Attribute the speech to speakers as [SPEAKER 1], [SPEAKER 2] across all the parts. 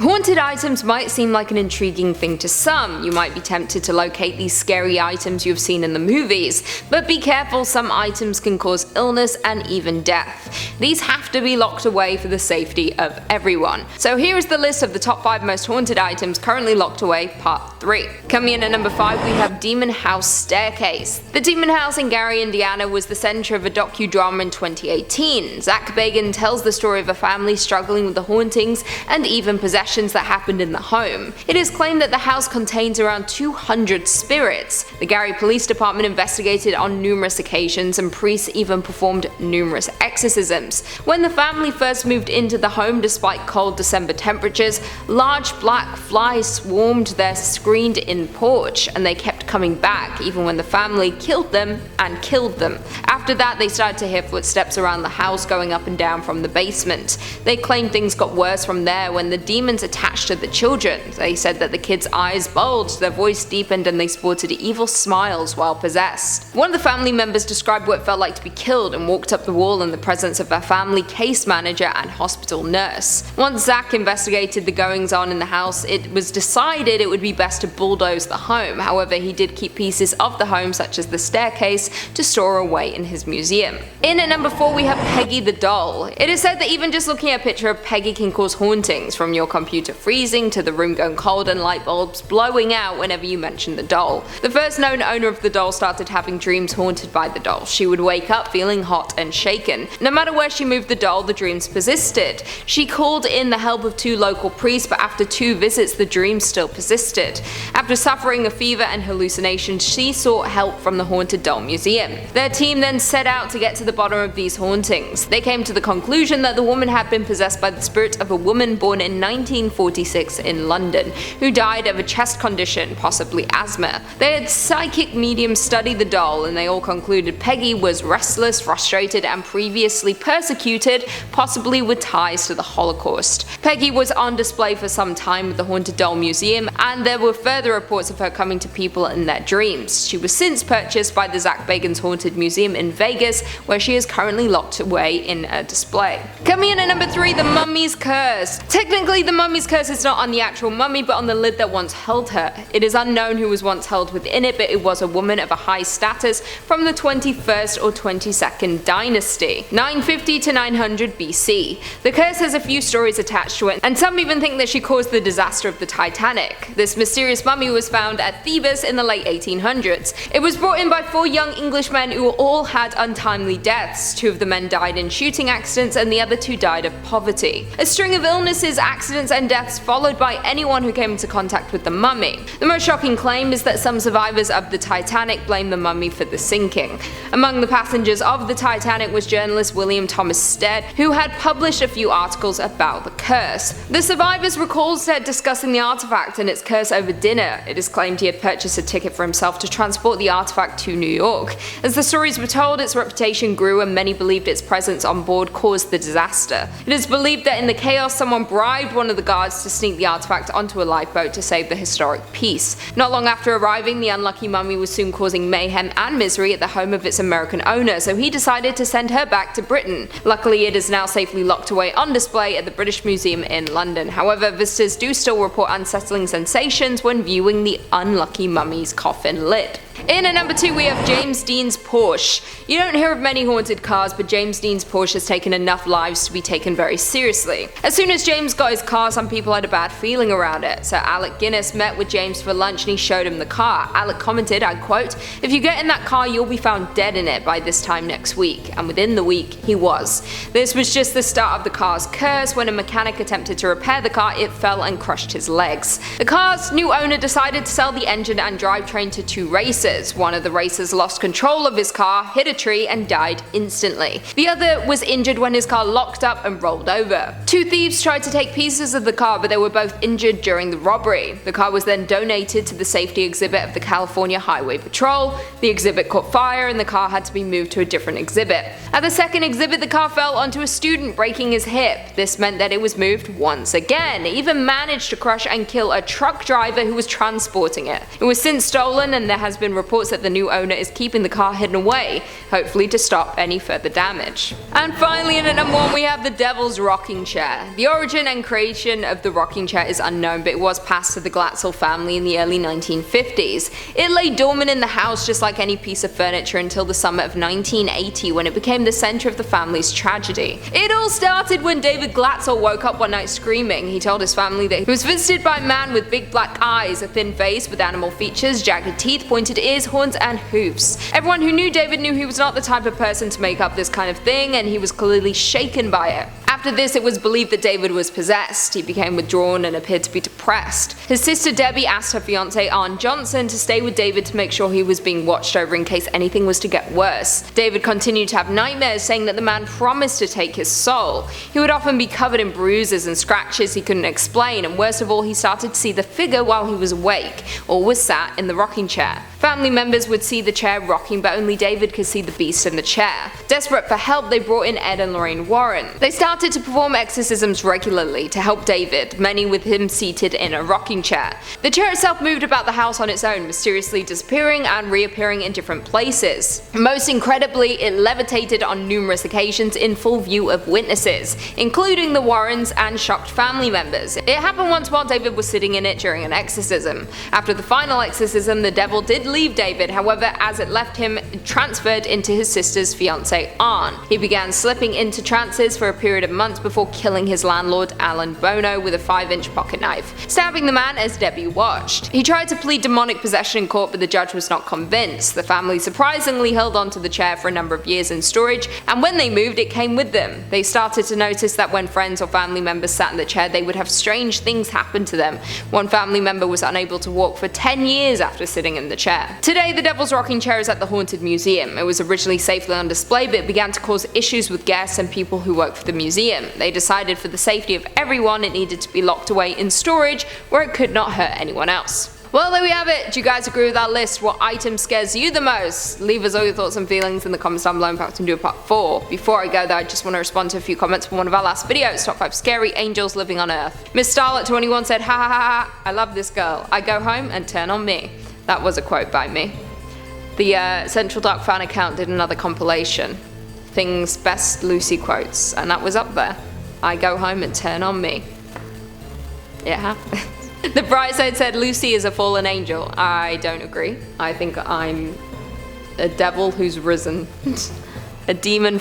[SPEAKER 1] Haunted items might seem like an intriguing thing to some. You might be tempted to locate these scary items you've seen in the movies, but be careful, some items can cause illness and even death. These have to be locked away for the safety of everyone. So here is the list of the top 5 most haunted items currently locked away, part 3. Coming in at number 5, we have Demon House Staircase. The Demon House in Gary, Indiana was the center of a docudrama in 2018. Zach Bagans tells the story of a family struggling with the hauntings and even possessions that happened in the home. It is claimed that the house contains around 200 spirits. The Gary Police Department investigated on numerous occasions, and priests even performed numerous exorcisms. When the family first moved into the home, despite cold December temperatures, large black flies swarmed their screened-in porch, and they kept coming back even when the family killed them and killed them. After that, they started to hear footsteps around the house going up and down from the basement. They claimed things got worse from there when the demons attached to the children. They said that the kids' eyes bulged, their voice deepened, and they sported evil smiles while possessed. One of the family members described what it felt like to be killed and walked up the wall in the presence of their family case manager and hospital nurse. Once Zach investigated the goings-on in the house, it was decided it would be best to bulldoze the home. However, he did keep pieces of the home, such as the staircase, to store away in his museum. In at number 4, we have Peggy the Doll. It is said that even just looking at a picture of Peggy can cause hauntings, from your computer freezing to the room going cold and light bulbs blowing out whenever you mention the doll. The first known owner of the doll started having dreams haunted by the doll. She would wake up feeling hot and shaken. No matter where she moved the doll, the dreams persisted. She called in the help of 2 local priests, but after 2 visits the dreams still persisted. After suffering a fever and hallucinations, she sought help from the Haunted Doll Museum. Their team then set out to get to the bottom of these hauntings. They came to the conclusion that the woman had been possessed by the spirit of a woman born in 1946 in London, who died of a chest condition, possibly asthma. They had psychic mediums study the doll, and they all concluded Peggy was restless, frustrated, and previously persecuted, possibly with ties to the Holocaust. Peggy was on display for some time at the Haunted Doll Museum, and there were further reports of her coming to people in their dreams. She was since purchased by the Zach Bagans Haunted Museum in Vegas, where she is currently locked away in a display. Coming in at number 3, the Mummy's Curse. Technically, the Mummy's Curse is not on the actual mummy, but on the lid that once held her. It is unknown who was once held within it, but it was a woman of a high status from the 21st or 22nd dynasty, 950 to 900 BC. The curse has a few stories attached to it, and some even think that she caused the disaster of the Titanic. This mysterious mummy was found at Thebes in the late 1800s. It was brought in by 4 young Englishmen who all had untimely deaths. 2 of the men died in shooting accidents, and the other 2 died of poverty. A string of illnesses, accidents, and deaths followed by anyone who came into contact with the mummy. The most shocking claim is that some survivors of the Titanic blame the mummy for the sinking. Among the passengers of the Titanic was journalist William Thomas Stead, who had published a few articles about the curse. The survivors recalled Stead discussing the artifact and its curse over dinner. It is claimed he had purchased a ticket for himself to transport the artifact to New York. As the stories were told, its reputation grew, and many believed its presence on board caused the disaster. It is believed that in the chaos, someone bribed one of the guards to sneak the artifact onto a lifeboat to save the historic piece. Not long after arriving, the unlucky mummy was soon causing mayhem and misery at the home of its American owner, so he decided to send her back to Britain. Luckily, it is now safely locked away on display at the British Museum in London. However, visitors do still report unsettling sensations when viewing the unlucky mummy's coffin lid. In at number 2, we have James Dean's Porsche. You don't hear of many haunted cars, but James Dean's Porsche has taken enough lives to be taken very seriously. As soon as James got his car, some people had a bad feeling around it. So Alec Guinness met with James for lunch and he showed him the car. Alec commented, I quote, "If you get in that car, you'll be found dead in it by this time next week." And within the week, he was. This was just the start of the car's curse. When a mechanic attempted to repair the car, it fell and crushed his legs. The car's new owner decided to sell the engine and drivetrain to 2 racers. One of the racers lost control of his car, hit a tree, and died instantly. The other was injured when his car locked up and rolled over. 2 thieves tried to take pieces of the car, but they were both injured during the robbery. The car was then donated to the safety exhibit of the California Highway Patrol. The exhibit caught fire and the car had to be moved to a different exhibit. At the second exhibit, the car fell onto a student, breaking his hip. This meant that it was moved once again. It even managed to crush and kill a truck driver who was transporting it. It was since been stolen, and there has been reports that the new owner is keeping the car hidden away, hopefully to stop any further damage. And finally, in at number 1, we have the Devil's Rocking Chair. The origin and creation of the rocking chair is unknown, but it was passed to the Glatzel family in the early 1950s. It lay dormant in the house just like any piece of furniture until the summer of 1980, when it became the center of the family's tragedy. It all started when David Glatzel woke up one night screaming. He told his family that he was visited by a man with big black eyes, a thin face with animal features, jagged teeth, pointed ears, horns, and hoofs. Everyone who knew David knew he was not the type of person to make up this kind of thing, and he was clearly shaken by it. After this, it was believed that David was possessed. He became withdrawn and appeared to be depressed. His sister Debbie asked her fiance Arn Johnson to stay with David to make sure he was being watched over in case anything was to get worse. David continued to have nightmares, saying that the man promised to take his soul. He would often be covered in bruises and scratches he couldn't explain, and worst of all, he started to see the figure while he was awake, or was sat in the rocking chair. Family members would see the chair rocking, but only David could see the beast in the chair. Desperate for help, they brought in Ed and Lorraine Warren. They started to perform exorcisms regularly to help David, many with him seated in a rocking chair. The chair itself moved about the house on its own, mysteriously disappearing and reappearing in different places. Most incredibly, it levitated on numerous occasions in full view of witnesses, including the Warrens and shocked family members. It happened once while David was sitting in it during an exorcism. After the final exorcism, the devil did leave David, however, as it left him, it transferred into his sister's fiance Arn. He began slipping into trances for a period of months before killing his landlord Alan Bono with a 5-inch pocket knife, stabbing the man as Debbie watched. He tried to plead demonic possession in court, but the judge was not convinced. The family surprisingly held onto the chair for a number of years in storage, and when they moved, it came with them. They started to notice that when friends or family members sat in the chair, they would have strange things happen to them. One family member was unable to walk for 10 years after sitting in the chair. Today, the Devil's Rocking Chair is at the Haunted Museum. It was originally safely on display, but it began to cause issues with guests and people who work for the museum. They decided for the safety of everyone, it needed to be locked away in storage where it could not hurt anyone else. Well, there we have it. Do you guys agree with our list? What item scares you the most? Leave us all your thoughts and feelings in the comments down below, and perhaps we can do a part 4. Before I go though, I just want to respond to a few comments from one of our last videos, Top 5 Scary Angels Living on Earth. Miss Starlet21 said, ha ha ha ha, I love this girl. I go home and turn on me. That was a quote by me. The Central Dark fan account did another compilation, Things Best Lucy Quotes, and that was up there. I go home and turn on me. It happens. The Bright Side said Lucy is a fallen angel. I don't agree. I think I'm a devil who's risen. A demon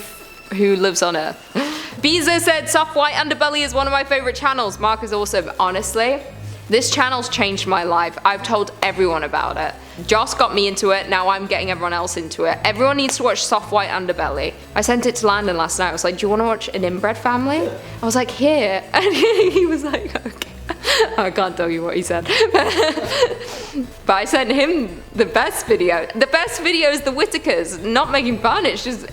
[SPEAKER 1] who lives on Earth. Beezer said Soft White Underbelly is one of my favorite channels. Mark is also, honestly, this channel's changed my life. I've told everyone about it. Joss got me into it, now I'm getting everyone else into it. Everyone needs to watch Soft White Underbelly. I sent it to Landon last night. I was like, do you want to watch An Inbred Family? I was like, here. And he was like, okay. I can't tell you what he said. But I sent him the best video. The best video is the Whitakers. Not making fun, it's just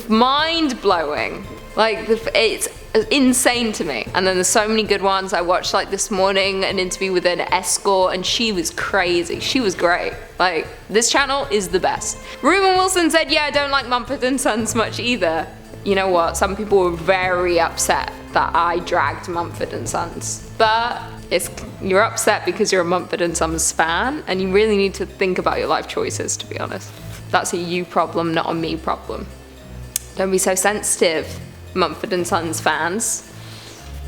[SPEAKER 1] mind-blowing. Like, it's insane to me. And then there's so many good ones. I watched like this morning an interview with an escort, and she was crazy. She was great. Like, this channel is the best. Ruben Wilson said, yeah, I don't like Mumford & Sons much either. You know what? Some people were very upset that I dragged Mumford & Sons. But you're upset because you're a Mumford & Sons fan, and you really need to think about your life choices, to be honest. That's a you problem, not a me problem. Don't be so sensitive, Mumford & Sons fans.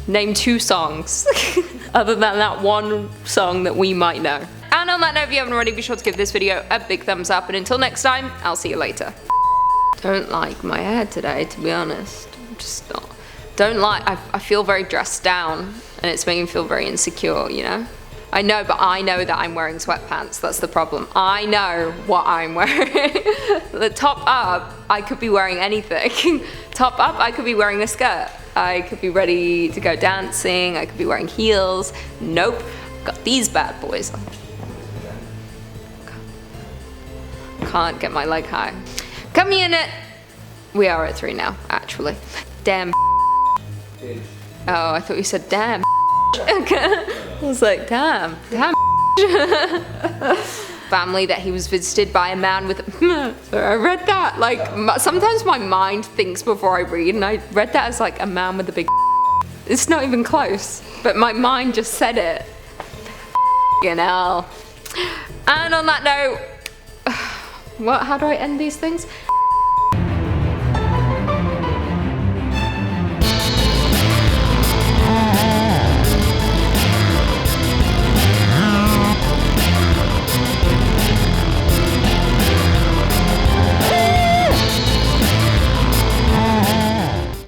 [SPEAKER 1] Name 2 songs, other than that one song that we might know. And on that note, if you haven't already, be sure to give this video a big thumbs up, and until next time, I'll see you later. Don't like my hair today, to be honest. I'm just not. Don't like, I feel very dressed down, and it's making me feel very insecure, you know? I know, but I know that I'm wearing sweatpants. That's the problem. I know what I'm wearing. The top up, I could be wearing anything. Top up, I could be wearing a skirt. I could be ready to go dancing. I could be wearing heels. Nope. Got these bad boys on. Can't get my leg high. Come in it. We are at 3 now, actually. Damn. Oh, I thought you said damn. I was like, damn. Family that he was visited by a man with I read that, like, sometimes my mind thinks before I read, and I read that as like a man with a big It's not even close, but my mind just said it. You know. And on that note, how do I end these things?